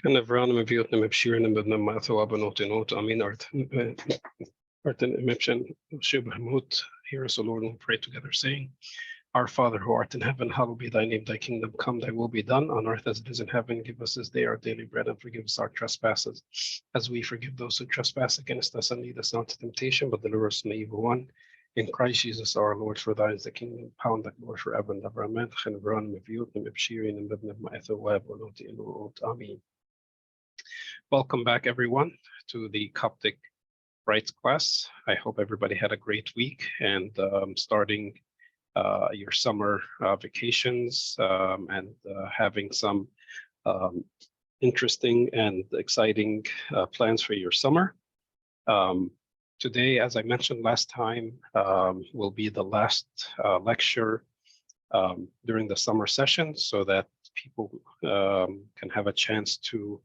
نفران من بيوتنا مبشرين بدنا ما ثواب نوت نوت أمين Arten Emipshan Shubhamut. Hear us, O Lord, and we pray together, saying, Our Father who art in heaven, hallowed be thy name, thy kingdom come, thy will be done on earth as it is in heaven. Give us this day our daily bread, and forgive us our trespasses, as we forgive those who trespass against us, and lead us not to temptation, but deliver us from the evil one. In Christ Jesus our Lord, for thine is the kingdom, power, and the glory forever and ever. Amen. Welcome back, everyone, to the Coptic Rites class. I hope everybody had a great week and starting your summer vacations and having some interesting and exciting plans for your summer. Today, as I mentioned last time, will be the last lecture during the summer session, so that people can have a chance to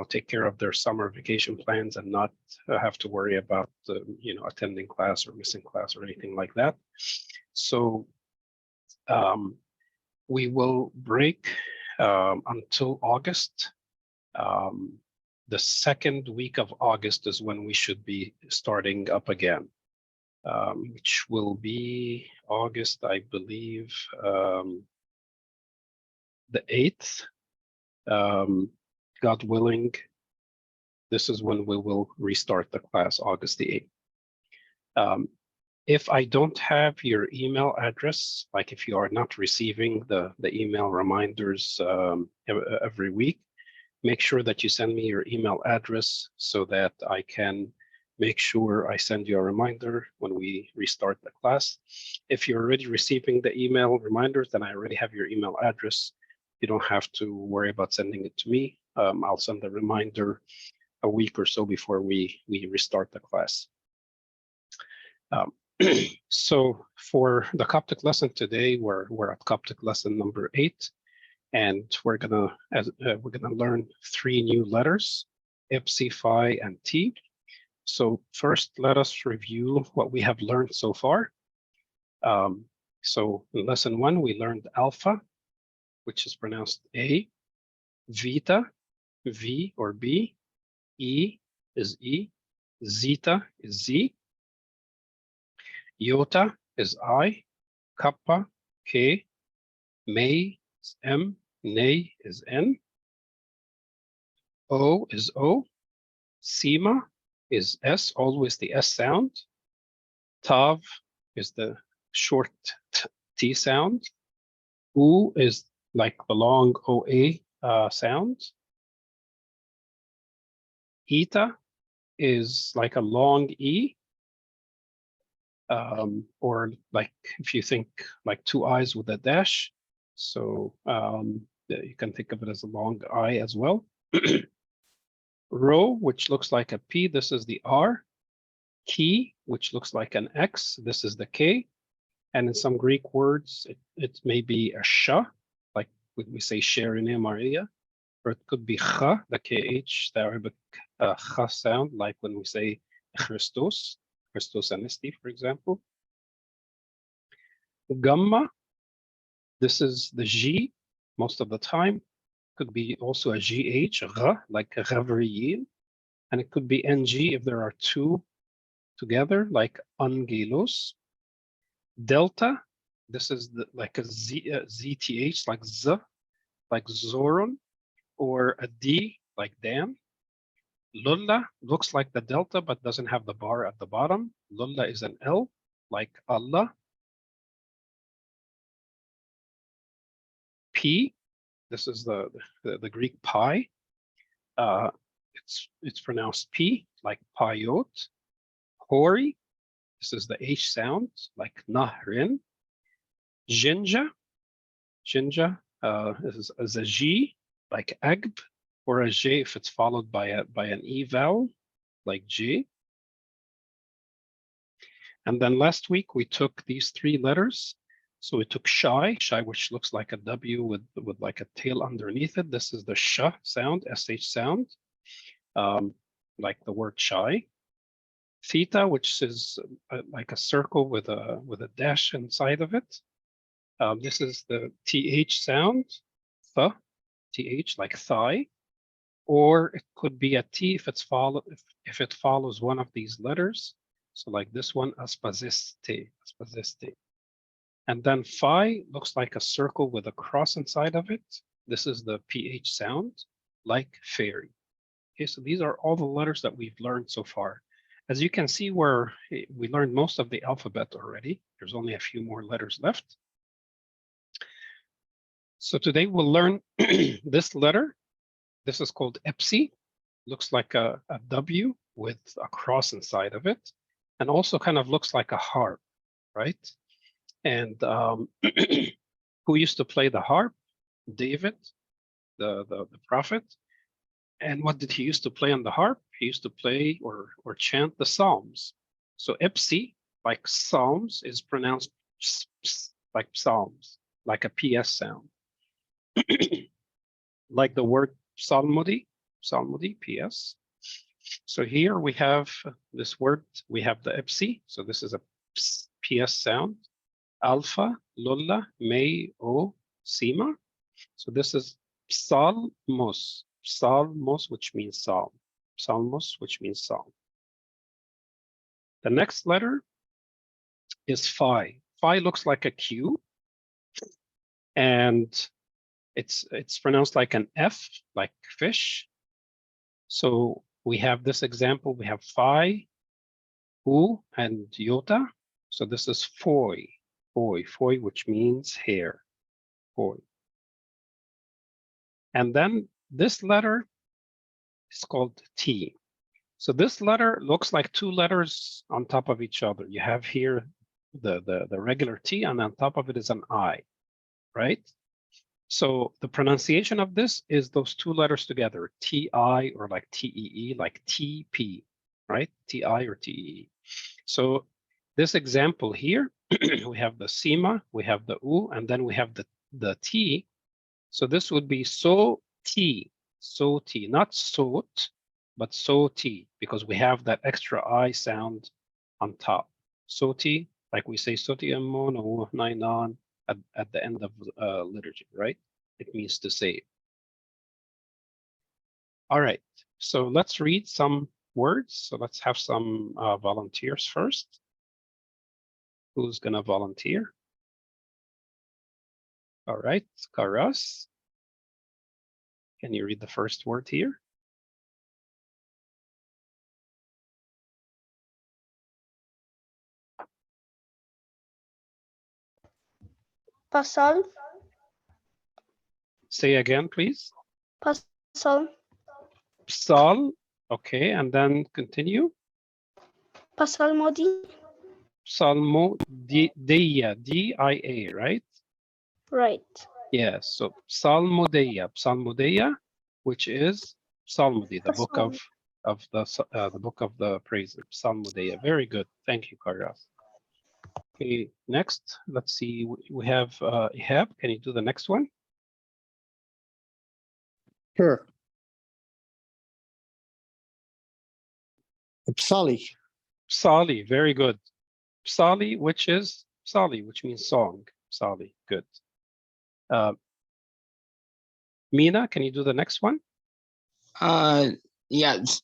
take care of their summer vacation plans and not have to worry about attending class or missing class or anything like that. So we will break until August. The second week of August is when we should be starting up again, which will be August, I believe, the 8th. God willing, this is when we will restart the class, August the 8th. If I don't have your email address, like if you are not receiving the email reminders every week, make sure that you send me your email address so that I can make sure I send you a reminder when we restart the class. If you're already receiving the email reminders, then I already have your email address. You don't have to worry about sending it to me. I'll send the reminder a week or so before we restart the class. So for the Coptic lesson today, we're at Coptic lesson number 8, and we're gonna learn 3 new letters: Epsi, Phi, and T. So first, let us review what we have learned so far. So in lesson 1, we learned alpha, which is pronounced A, Vita, V or B, E is E, Zeta is Z, Iota is I, Kappa, K, May is M, Ne is N, O is O, Sima is S, always the S sound, Tav is the short T sound, U is like the long OA sound, Eta is like a long E, or like if you think like 2 I's with a dash. So you can think of it as a long I as well. Rho, which looks like a P, this is the R. Ki, which looks like an X, this is the K. And in some Greek words, it may be a sha, like when we say Sherine Maria, or it could be cha, the KH, the Arabic cha sound, like when we say Christos Anesti, for example. Gamma, this is the G most of the time. Could be also a GH, like Gavriil, and it could be NG if there are 2 together, like Angelos. Delta, this is like a ZTH, like Z, like Zoron, or a D, like Dan. Lulla looks like the delta, but doesn't have the bar at the bottom. Lulla is an L, like Allah. P, this is the Greek pi. It's pronounced P, like Payot. Hori, this is the H sound, like Nahrin. Jinja is a G, like Agb, or a J if it's followed by an E vowel, like J. And then last week we took these 3 letters. So we took Shai, which looks like a W with like a tail underneath it. This is the Sh sound, SH sound, like the word Shai. Theta, which is like a circle with a dash inside of it. This is the TH sound, th, like thigh, or it could be a t if if it follows one of these letters. So like this one, aspaziste, aspaziste. And then phi looks like a circle with a cross inside of it. This is the ph sound, like fairy. Okay, so these are all the letters that we've learned so far. As you can see, we learned most of the alphabet already. There's only a few more letters left. So today we'll learn this letter. This is called Epsi. Looks like a W with a cross inside of it, and also kind of looks like a harp, right? And who used to play the harp? David, the prophet. And what did he used to play on the harp? He used to play or chant the Psalms. So Epsi, like Psalms, is pronounced like Psalms, like a PS sound. Like the word psalmody, PS. So here we have this word, we have the Epsi. So this is a PS sound. Alpha, Lola, May, O, Sima. So this is Psalmos, Psalmos, which means psalm. Psalmos, which means psalm. The next letter is Phi. Phi looks like a Q, and it's pronounced like an F, like fish. So we have this example. We have Phi, U, and Iota. So this is Foi, Foi, which means hair, Foi. And then this letter is called T. So this letter looks like two letters on top of each other. You have here the regular T, and on top of it is an I, right? So the pronunciation of this is those two letters together, T-I or like T-E-E, like T-P, right? T-I or T-E-E. So this example here, we have the Sima, we have the U, and then we have the T. So this would be so-T, so-T, not sot, but so-T, because we have that extra I sound on top. So-T, like we say soti amon or nainan at the end of liturgy, right? It means to save. All right, so let's read some words. So let's have some volunteers first. Who's gonna volunteer? All right, Karas. Can you read the first word here? Pasal. Say again, please. Pasal. Psal. Okay, and then continue. Psalmody. Psalmo dia, D-I-A, right? Right. Yes, so psalmodia, which is psalmody, the book of the book of the praises, psalmodia. Very good. Thank you, Karas. Okay, next, let's see. We have Ihab. Can you do the next one? Sure. Psali. Psali, very good. Psali, which is Psali, which means song. Psali, good. Mina, can you do the next one? Yes.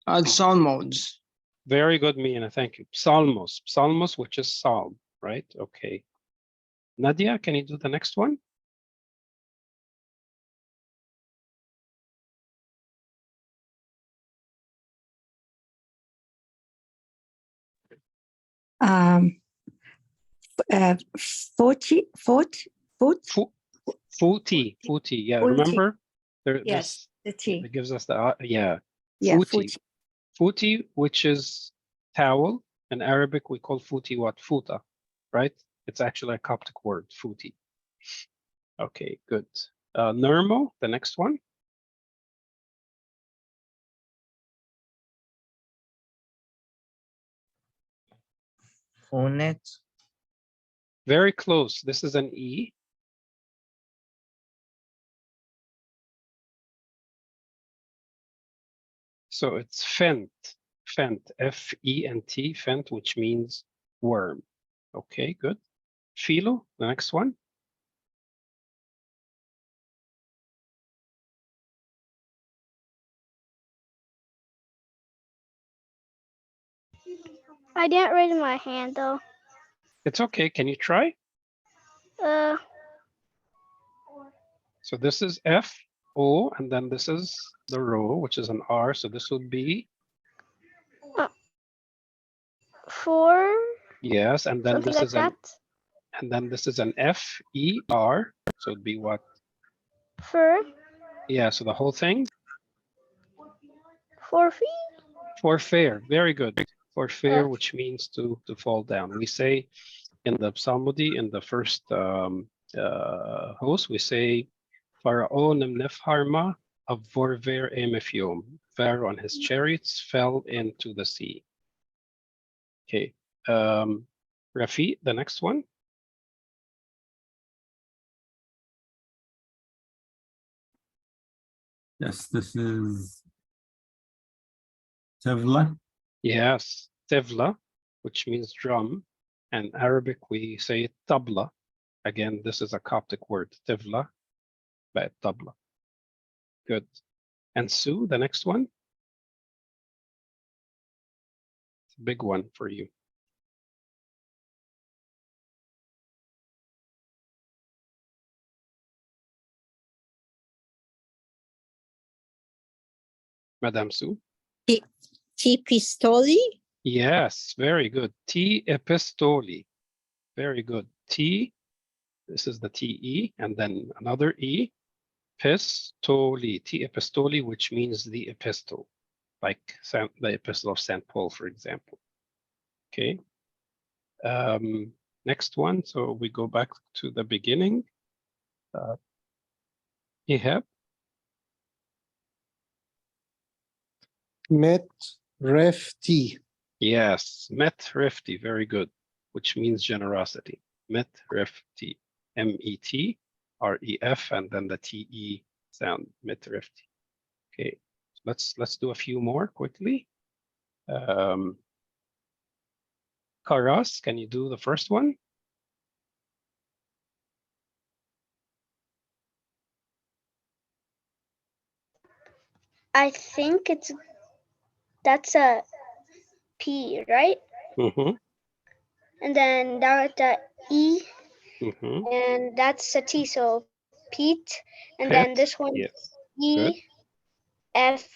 Psalmos. Very good, Mina. Thank you. Psalmos. Psalmos, which is psalm, right? Okay. Nadia, can you do the next one? Footy. Yeah, remember? Yes, the T. It gives us the, yeah. Yeah, Footy. Footy, which is towel. In Arabic, we call footy what? Futa, right? It's actually a Coptic word, footy. Okay, good. Nermo, the next one. Phonet. Very close. This is an E. So it's Fent, F-E-N-T, Fent, which means worm. Okay, good. Philo, the next one. I didn't raise my hand though. It's okay. Can you try? Uh, So this is F, O, and then this is the row, which is an R. So this would be, 4, yes, and then something this like is that. an F, E, R. So it'd be what? Fur, Yeah, so the whole thing. 4 feet. For fair, very good. For fair, Okay. which means to fall down. We say in the psalmody, in the first host, we say, Pharaoh nemnefharma of vorver emephiom. Pharaoh and his chariots fell into the sea. Okay. Rafi, the next one. Yes, this is Tevla. Yes, Tevla, which means drum. And Arabic, we say tabla. Again, this is a Coptic word, Tevla, but tabla. Good. And Sue, the next one. It's a big one for you. Madame Sue. T pistoli. Yes, very good. T epistoli. Very good. T, this is the TE, and then another E, pistoli, T epistoli, which means the epistle, like the epistle of St. Paul, for example. Okay. Next one. So we go back to the beginning. Ehab. Met refti. Yes, met refti, very good, which means generosity. Met refti, MET-REF, and then the TE sound, met refti. Okay, let's do a few more quickly. Karas, can you do the first one? I think that's a P, right? Mm-hmm. And then that's a E, Mm-hmm. and that's a T. So Pete, and then Pet, this one yes, E, good. F.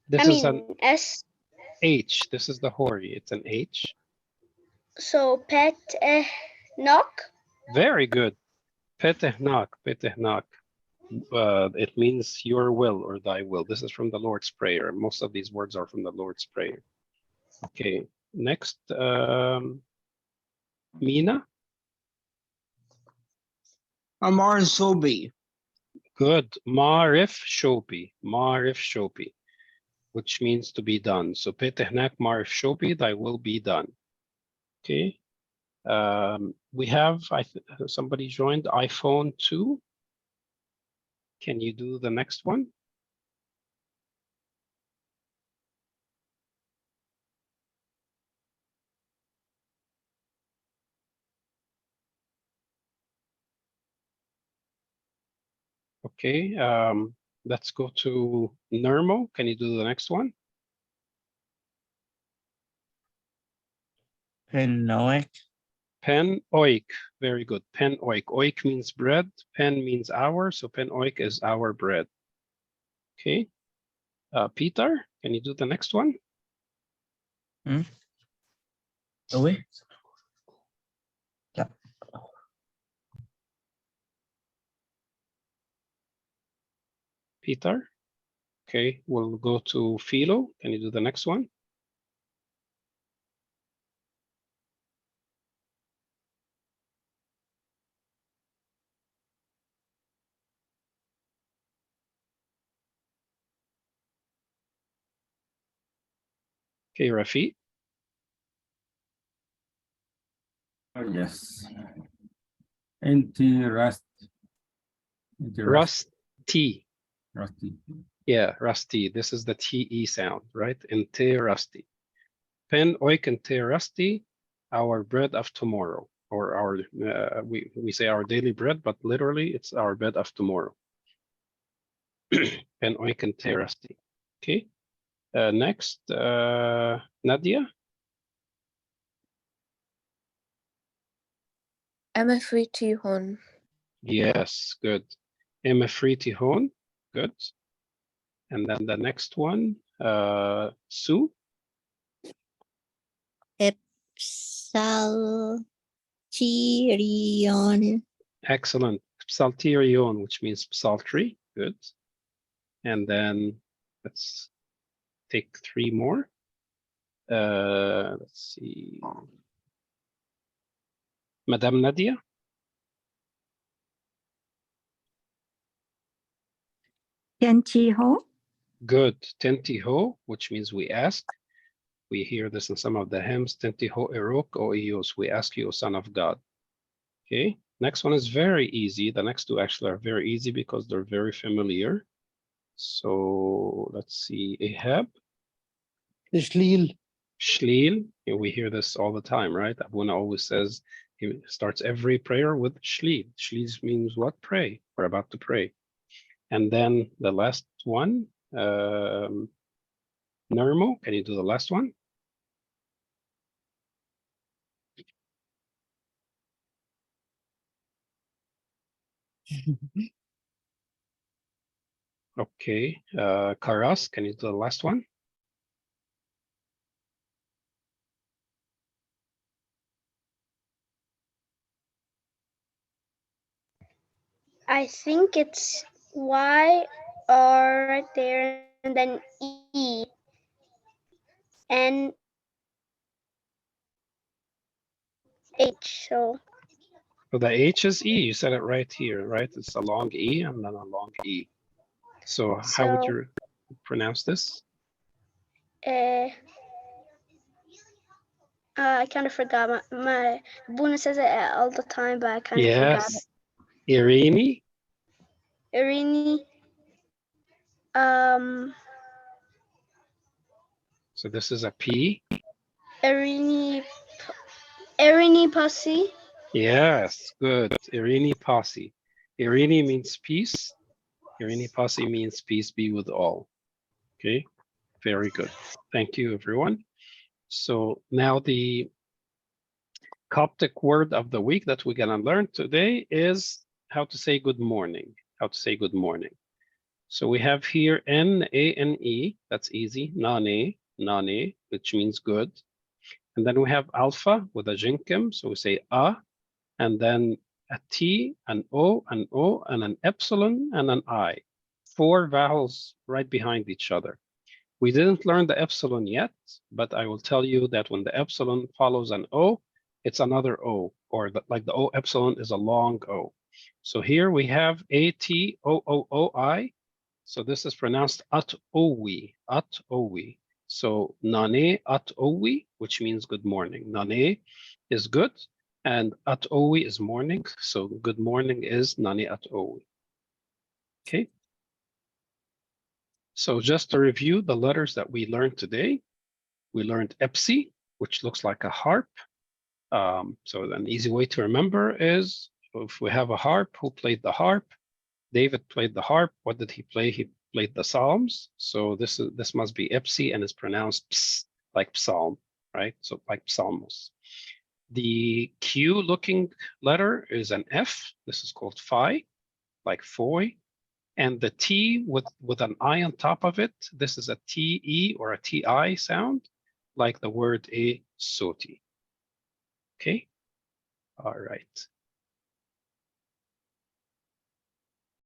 This is an S. H. This is the Hori. It's an H. So pet knock. Very good. Petehnak, petehnak. It means your will or thy will. This is from the Lord's Prayer. Most of these words are from the Lord's Prayer. Okay, next, Mina. Amar Sobi. Good. Marif Shopi. Marif Shopi, which means to be done. So petehnak marif Shopi, thy will be done. Okay. We have somebody joined iPhone 2. Can you do the next one? Okay, let's go to Nermo. Can you do the next one? Penoic. Pen oik. Very good. Pen oik. Oik means bread. Pen means hour. So pen oik is our bread. Okay. Peter, can you do the next one? Away. Yeah. Peter. Okay, we'll go to Philo. Can you do the next one? Okay, Rafi. Oh, yes. Anti-rust. Rusty. Rusty. Yeah, rusty. This is the TE sound, right? Inte rusty. Pen oik inte rusty, our bread of tomorrow, or our we say our daily bread, but literally it's our bread of tomorrow. Pen oik inte rusty. Okay. Next, Nadia. Emefritihon. Yes, good. Emefritihon, good. And then the next one, Sue. Psalterion. Excellent. Psalterion, which means psaltery, good. And then let's take 3 more. Let's see. Madame Nadia. Tentiho. Good. Tentiho, which means we ask. We hear this in some of the hymns. Tentiho erok o Eos. We ask you, O Son of God. Okay. Next one is very easy. The next 2 actually are very easy because they're very familiar. So let's see. Ahab. Shlil. Shlil. We hear this all the time, right? Abuna always says he starts every prayer with Shlil. Shlil means what? Pray. We're about to pray. And then the last one, Nermo, can you do the last one? Okay, Karas, can you do the last one? I think it's Y, R right there, and then E. And H. So So the H is E, you said it right here, right? It's a long E and then a long E. So how would So- you pronounce this? I kind of forgot. My Buna says it all the time, but I kind of forgot it. Yes, Irini. Irini. So this is a P. Irini Pussy. Yes, good. Irini Posse. Irini means peace. Irini Posse means peace be with all. Okay, very good. Thank you, everyone. So now the Coptic word of the week that we're gonna learn today is how to say good morning. How to say good morning. So we have here N-A-N-E, that's easy, Nane, Nane, which means good. And then we have alpha with a jinkim, so we say A, and then a T, an O, and an epsilon, and an I. 4 vowels right behind each other. We didn't learn the epsilon yet, but I will tell you that when the epsilon follows an O, it's another O, or like the O epsilon is a long O. So here we have A-T-O-O-O-I. So this is pronounced at-owi, at-owi. So nane at-owi, which means good morning. Nane is good, and at-owi is morning. So good morning is nane at-owi. Okay. So just to review the letters that we learned today, we learned Epsi, which looks like a harp. So an easy way to remember is if we have a harp, who played the harp? David played the harp. What did he play? He played the Psalms. So this must be Epsi and it's pronounced ps, like psalm, right? So like psalmos. The Q looking letter is an F. This is called phi, like foy. And the T with an I on top of it, this is a TE or a TI sound, like the word a soti. Okay, all right.